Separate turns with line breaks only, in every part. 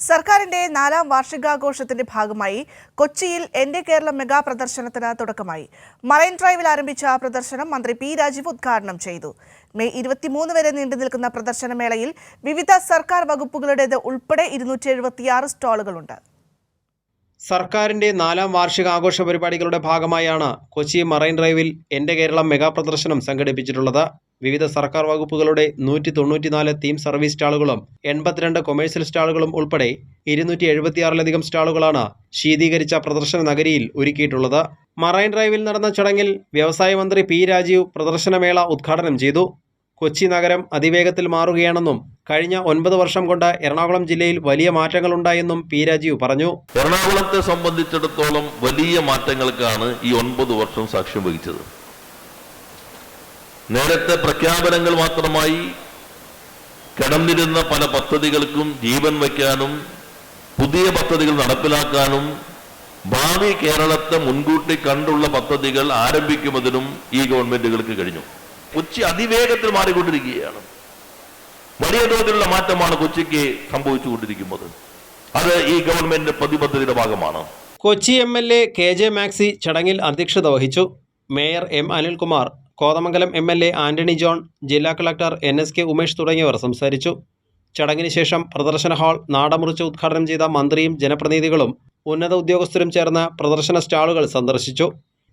സർക്കാരിന്റെ 4ാം വാർഷികാഘോഷത്തിന്റെ ഭാഗമായി കൊച്ചിയിൽ എന്റെ കേരളം മെഗാ പ്രദർശനത്തിന് തുടക്കമായി. മറൈൻ ഡ്രൈവിൽ ആരംഭിച്ച പ്രദർശനം മന്ത്രി പി രാജീവ് ഉദ്ഘാടനം ചെയ്തു. മെയ് 23 വരെ നീണ്ടുനിൽക്കുന്ന പ്രദർശനമേളയിൽ വിവിധ സർക്കാർ വകുപ്പുകളുടേത് ഉൾപ്പെടെ 276 സ്റ്റാളുകളുണ്ട്.
സർക്കാരിന്റെ 4ാം വാർഷികാഘോഷ പരിപാടികളുടെ ഭാഗമായാണ് കൊച്ചി മറൈൻ ഡ്രൈവിൽ എന്റെ കേരളം മെഗാ പ്രദർശനം സംഘടിപ്പിച്ചിട്ടുള്ളത്. വിവിധ സർക്കാർ വകുപ്പുകളുടെ 194 തീം സർവീസ് സ്റ്റാളുകളും 82 കൊമേഴ്സ്യൽ സ്റ്റാളുകളും ഉൾപ്പെടെ 276ലധികം സ്റ്റാളുകളാണ് ശീതീകരിച്ച പ്രദർശന നഗരിയിൽ ഒരുക്കിയിട്ടുള്ളത്. മറൈൻ ഡ്രൈവിൽ നടന്ന ചടങ്ങിൽ വ്യവസായ മന്ത്രി പി രാജീവ് പ്രദർശനമേള ഉദ്ഘാടനം ചെയ്തു. കൊച്ചി നഗരം അതിവേഗത്തിൽ മാറുകയാണെന്നും കഴിഞ്ഞ 9 വർഷം കൊണ്ട് എറണാകുളം ജില്ലയിൽ വലിയ മാറ്റങ്ങളുണ്ടായെന്നും പി രാജീവ് പറഞ്ഞു.
എറണാകുളത്തെ സംബന്ധിച്ചിടത്തോളം വലിയ മാറ്റങ്ങൾക്കാണ് ഈ 9 വർഷം സാക്ഷ്യം വഹിച്ചത്. നേരത്തെ പ്രഖ്യാപനങ്ങൾ മാത്രമായി കിടന്നിരുന്ന പല പദ്ധതികൾക്കും ജീവൻ വയ്ക്കാനും പുതിയ പദ്ധതികൾ നടപ്പിലാക്കാനും ഭാവി കേരളത്തെ മുൻകൂട്ടി കണ്ടുള്ള പദ്ധതികൾ ആരംഭിക്കുന്നതിനും ഈ ഗവൺമെന്റുകൾക്ക് കഴിഞ്ഞു. കൊച്ചി അതിവേഗത്തിൽ മാറിക്കൊണ്ടിരിക്കുകയാണ്. വലിയ തോതിലുള്ള മാറ്റമാണ് കൊച്ചിക്ക് സംഭവിച്ചുകൊണ്ടിരിക്കുന്നത്. അത് ഈ ഗവൺമെന്റിന്റെ പ്രതിബദ്ധതയുടെ ഭാഗമാണ്.
കൊച്ചി MLA KJ മാക്സി ചടങ്ങിൽ അധ്യക്ഷത വഹിച്ചു. Mayor M Anilkumar, Kothamangalam MLA Antony John, ജില്ലാ കളക്ടർ NSK ഉമേഷ് തുടങ്ങിയവർ സംസാരിച്ചു. ചടങ്ങിന് ശേഷം പ്രദർശന ഹാൾ നാടമുറിച്ച് ഉദ്ഘാടനം ചെയ്ത മന്ത്രിയും ജനപ്രതിനിധികളും ഉന്നത ഉദ്യോഗസ്ഥരും ചേർന്ന് പ്രദർശന സ്റ്റാളുകൾ സന്ദർശിച്ചു.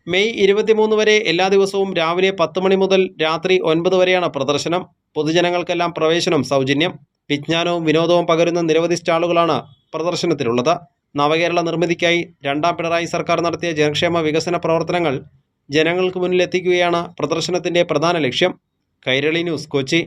മെയ് 23 വരെ എല്ലാ ദിവസവും രാവിലെ 10 മണി മുതൽ രാത്രി 9 വരെയാണ് പ്രദർശനം. പൊതുജനങ്ങൾക്കെല്ലാം പ്രവേശനം സൗജന്യം. വിജ്ഞാനവും വിനോദവും പകരുന്ന നിരവധി സ്റ്റാളുകളാണ് പ്രദർശനത്തിലുള്ളത്. നവകേരള നിർമ്മിതിക്കായി 2ാം പിണറായി സർക്കാർ നടത്തിയ ജനക്ഷേമ വികസന പ്രവർത്തനങ്ങൾ ജനങ്ങൾക്ക് മുന്നിലെത്തിക്കുകയാണ് പ്രദർശനത്തിന്റെ പ്രധാന ലക്ഷ്യം. കൈരളി ന്യൂസ്, കൊച്ചി.